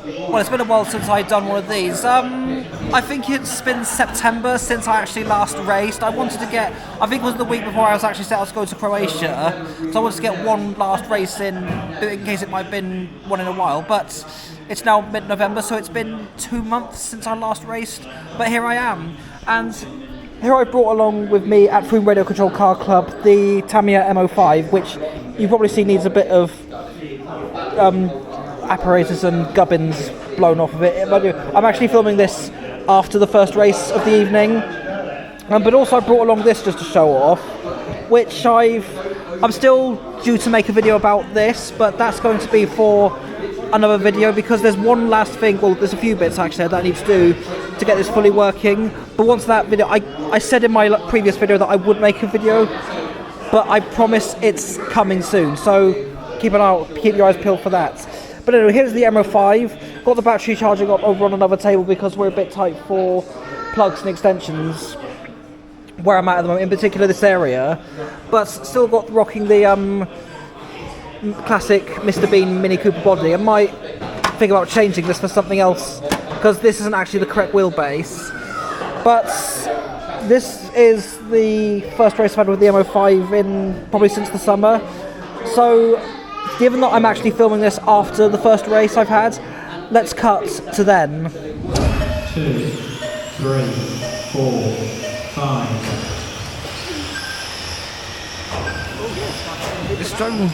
Well, it's been a while since I've done one of these. I think it's been September since I actually last raced. I wanted to get, I think it was the week before I was actually set out to go to Croatia, so I wanted to get one last race in case it might have been one in a while, but it's now mid-November, so it's been 2 months since I last raced, but here I am. And here I brought along with me at Frome Radio Control Car Club the Tamiya M-05, which you probably see needs a bit of apparatus and gubbins blown off of it. I'm actually filming this after the first race of the evening, but also I brought along this just to show off, which I'm still due to make a video about this, but that's going to be for another video because there's one last thing, well there's a few bits actually that I need to do to get this fully working, but once that video, I said in my previous video that I would make a video, but I promise it's coming soon, so keep your eyes peeled for that. But anyway, here's the M-05. Got the battery charging up over on another table because we're a bit tight for plugs and extensions where I'm at the moment, in particular this area. But still got rocking the classic Mr. Bean Mini Cooper body. I might think about changing this for something else because this isn't actually the correct wheelbase. But this is the first race I've had with the M-05 in probably since the summer. So given that I'm actually filming this after the first race I've had, let's cut to then. 2, 3, 4, 5. It's drone.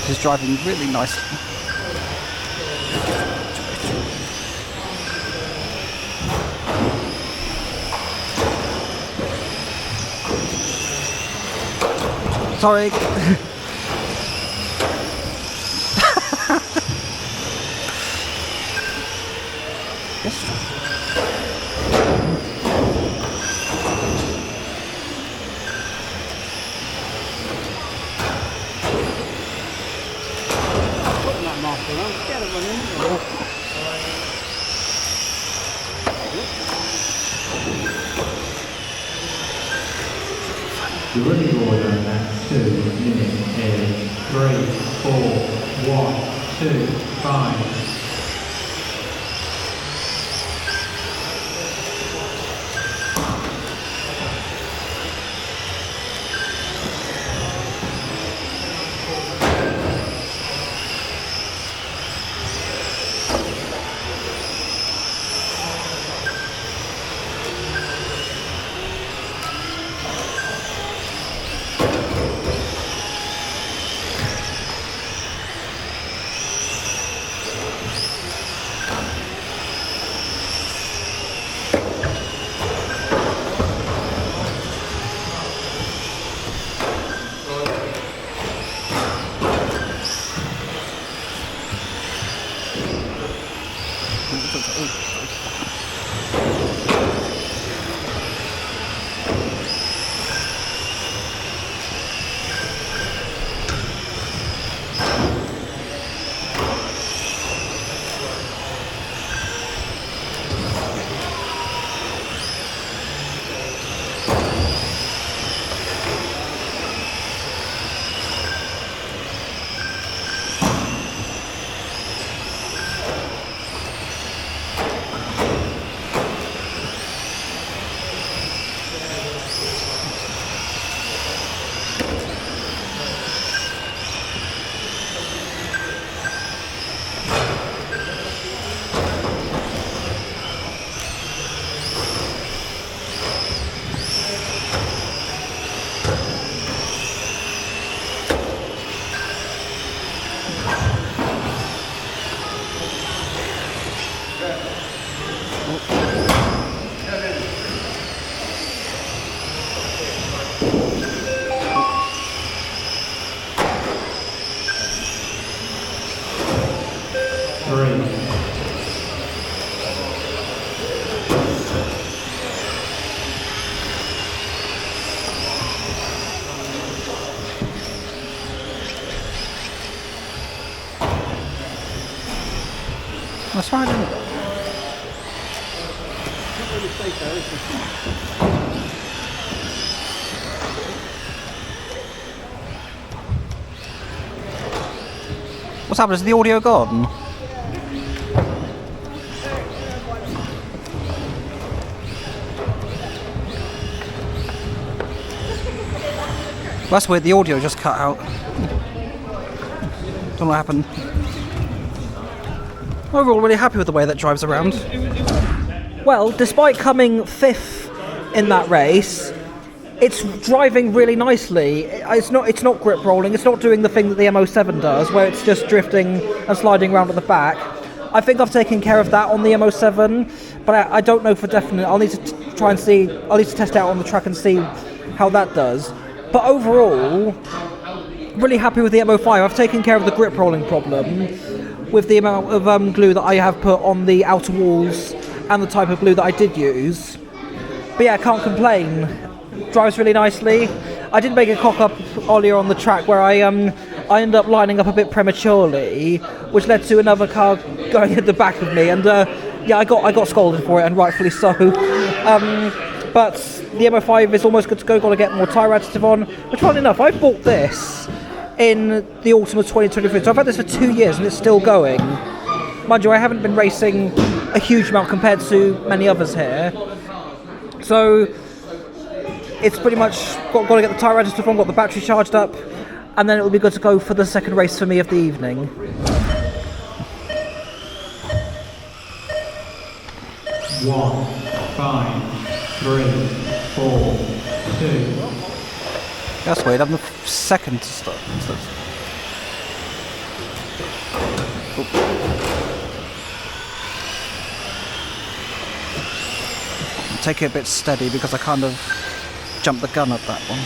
It's driving really nicely. Sorry. The running order at 2 minutes is 3, 4, 1, 2, 5. That's right, isn't it? What's happened? Is the audio gone? That's weird, the audio just cut out. Don't know what happened. Overall, really happy with the way that drives around. Well, despite coming 5th in that race, it's driving really nicely. It's not grip rolling, it's not doing the thing that the M-07 does, where it's just drifting and sliding around at the back. I think I've taken care of that on the M-07, but I don't know for definite. I'll need to try and see, I'll need to test it out on the track and see how that does. But overall, really happy with the M-05. I've taken care of the grip rolling problem with the amount of glue that I have put on the outer walls and the type of glue that I did use. But yeah, I can't complain. Drives really nicely. I did make a cock up earlier on the track where I ended up lining up a bit prematurely, which led to another car going at the back of me, and yeah, I got scolded for it, and rightfully so. But the M-05 is almost good to go. Got to get more tyre additive on. Which, funny enough, I bought this in the autumn of 2023, so I've had this for 2 years and it's still going. Mind you, I haven't been racing a huge amount compared to many others here, so it's pretty much got to get the tyre additive on, got the battery charged up, and then it will be good to go for the second race for me of the evening. One, 5, 3, 4, 2. That's weird, I'm the second to start. Take it a bit steady because I kind of jumped the gun at that one.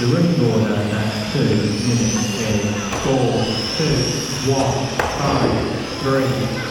The running order at 2 minutes is 4, 2, 1, 5, 3.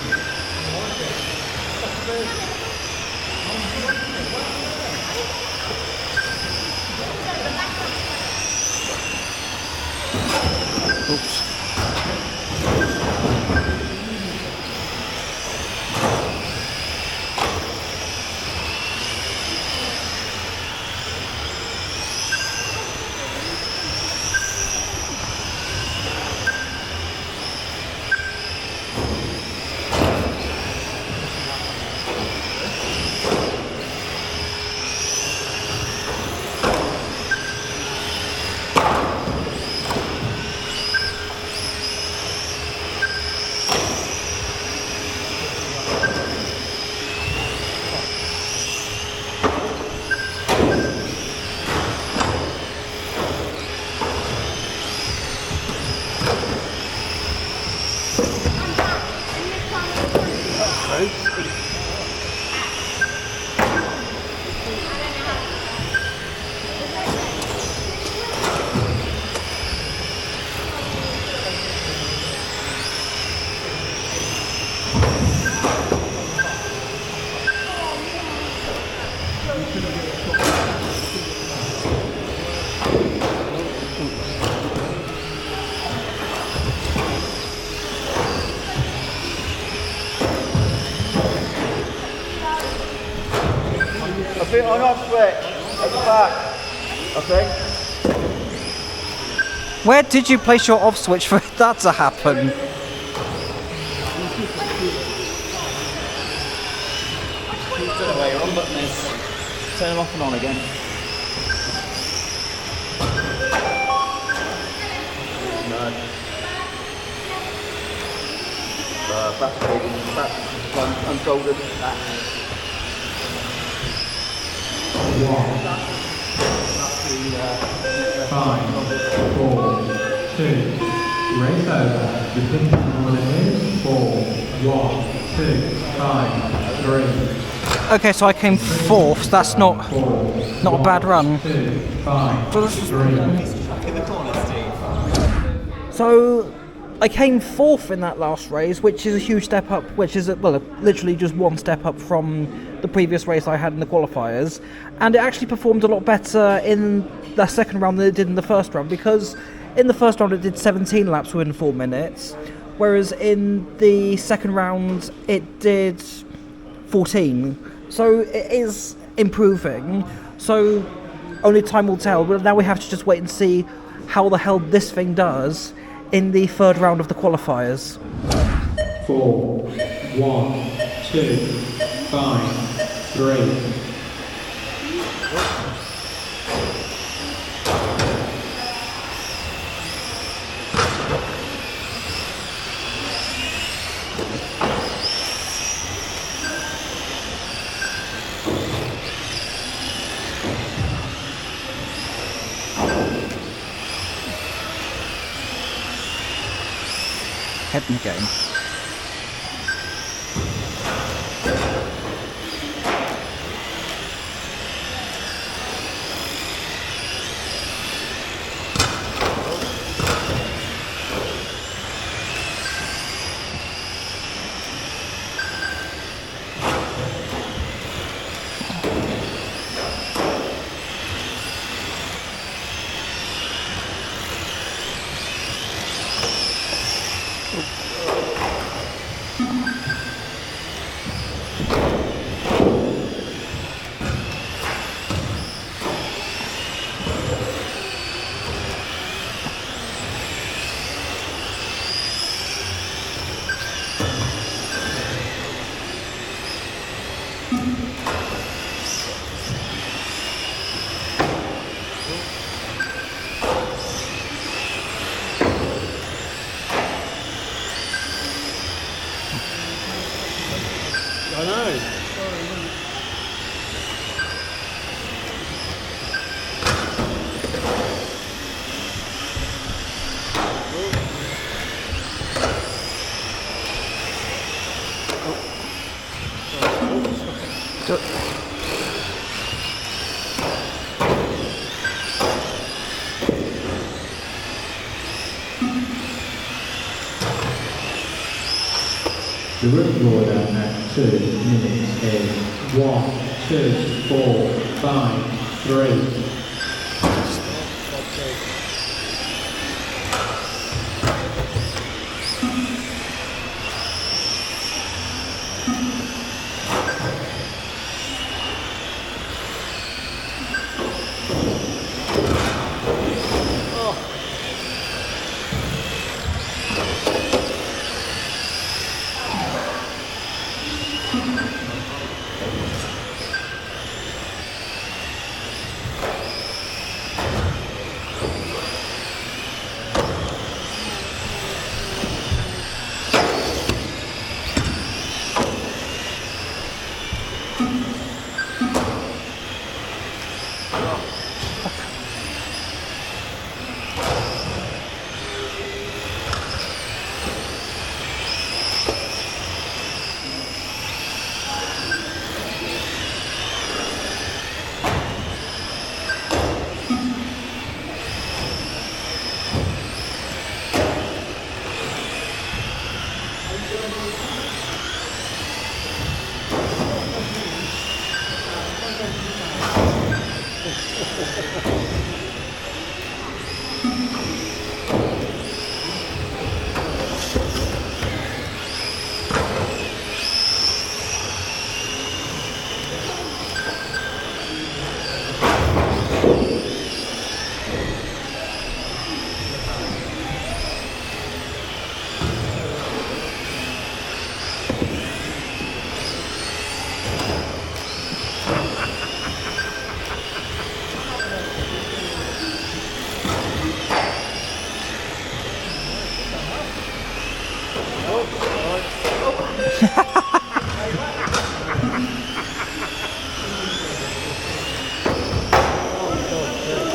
bit on off switch at the back, I think. Where did you place your off switch for that to happen? Don't know where your on button is. Turn them off and on again. No. That's unfolded. 1, 5, 4, 2. Race over. The finishing order is 4, 1, 2, 5, 3. Okay, so I came fourth. So that's not a bad run. 2, 5, 3. So I came fourth in that last race, which is a huge step up, which is, literally just one step up from the previous race I had in the qualifiers. And it actually performed a lot better in the second round than it did in the first round, because in the first round it did 17 laps within 4 minutes, whereas in the second round it did 14. So it is improving. So only time will tell, but now we have to just wait and see how the hell this thing does in the third round of the qualifiers. 4, 1, 2, 5, 3. Head in the game. I know. The route order at 2 minutes is 1, 2, 4, 5, 3.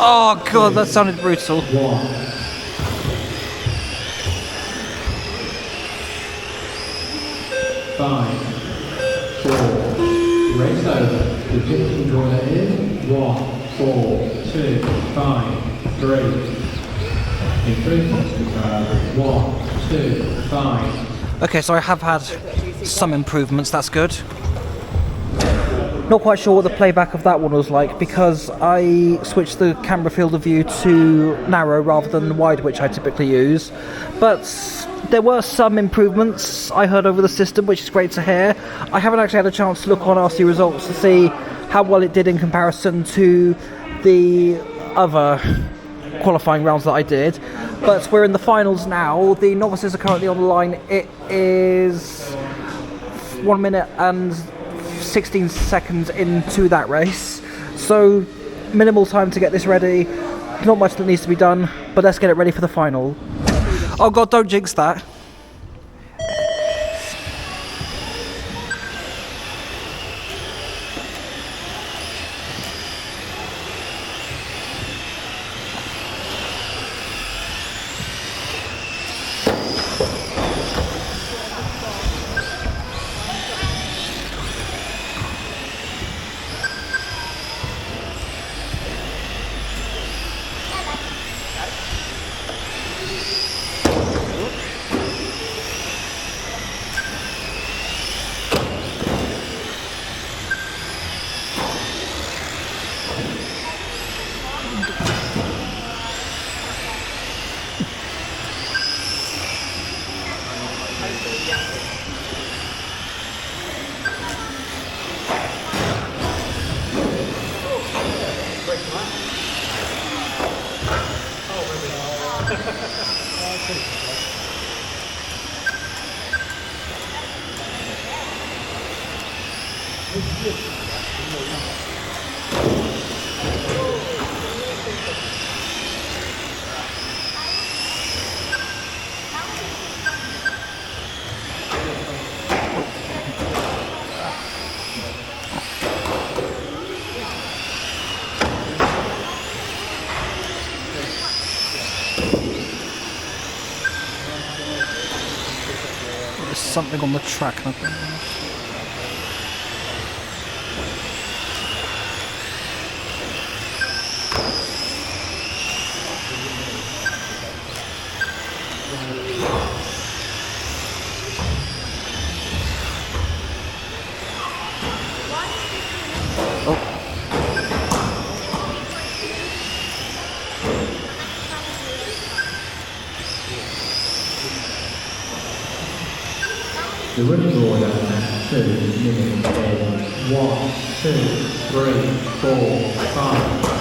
Oh god, that sounded brutal. 1. Five, 4. Race over. The pitching order is 1, 4, 2, 5, 3. Improvements to car 1, 2, 5. Okay, so I have had some improvements, that's good. Not quite sure what the playback of that one was like because I switched the camera field of view to narrow rather than wide, which I typically use. But there were some improvements I heard over the system, which is great to hear. I haven't actually had a chance to look on RC results to see how well it did in comparison to the other qualifying rounds that I did. But we're in the finals now. The novices are currently on the line. It is 1 minute and 16 seconds into that race, so minimal time to get this ready, not much that needs to be done, but let's get it ready for the final. Oh god, don't jinx that. There's something on the track. The running order at 2 minutes is 1, 2, 3, 4, 5.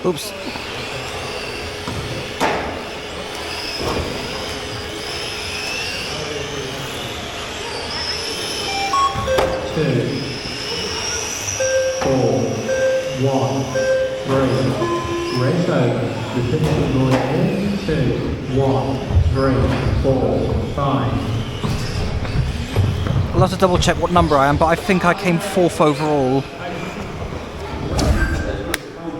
Oops. Two, 4, 1, 3. Race over. The finishing order is 2, 1, 3, 4, 5. I'll have to double check what number I am, but I think I came 4th overall.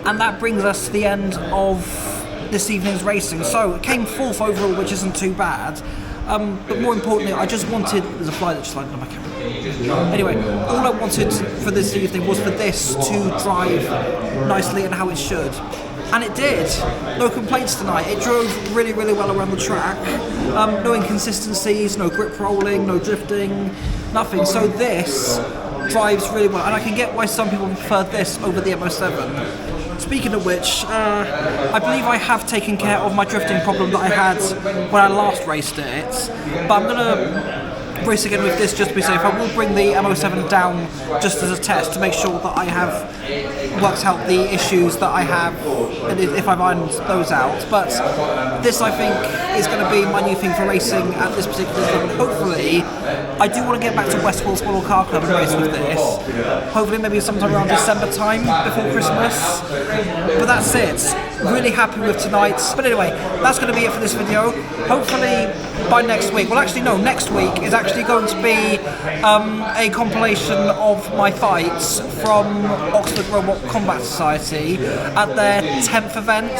And that brings us to the end of this evening's racing. So it came 4th overall, which isn't too bad. But more importantly, I just wanted... There's a fly that just landed on my camera. Anyway, all I wanted for this evening was for this to drive nicely and how it should. And it did. No complaints tonight. It drove really, really well around the track. No inconsistencies, no grip rolling, no drifting, nothing. So this drives really well. And I can get why some people prefer this over the M-07. Speaking of which, I believe I have taken care of my drifting problem that I had when I last raced it. But I'm going to race again with this just to be safe. I will bring the M-07 down just as a test to make sure that I have worked out the issues that I have, and if I've ironed those out. But this, I think, is going to be my new thing for racing at this particular club, and hopefully I do want to get back to West Wales Model Car Club and race with this. Hopefully maybe sometime around December time, before Christmas. But that's it. Really happy with tonight. But anyway, that's going to be it for this video. Hopefully by next week, well actually no, next week is actually going to be a compilation of my fights from Oxford Robot Combat Society at their 10th event,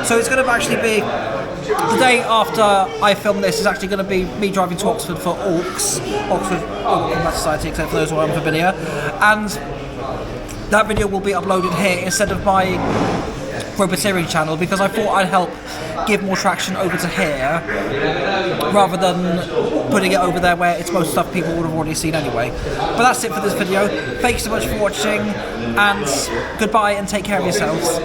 so it's going to actually be the day after I film this is actually going to be me driving to Oxford for Oxford Robot Combat Society, except for those who are unfamiliar, and that video will be uploaded here instead of my Roboteering channel, because I thought I'd help give more traction over to here rather than putting it over there where it's most stuff people would have already seen anyway. But that's it for this video. Thanks so much for watching, and goodbye and take care of yourselves.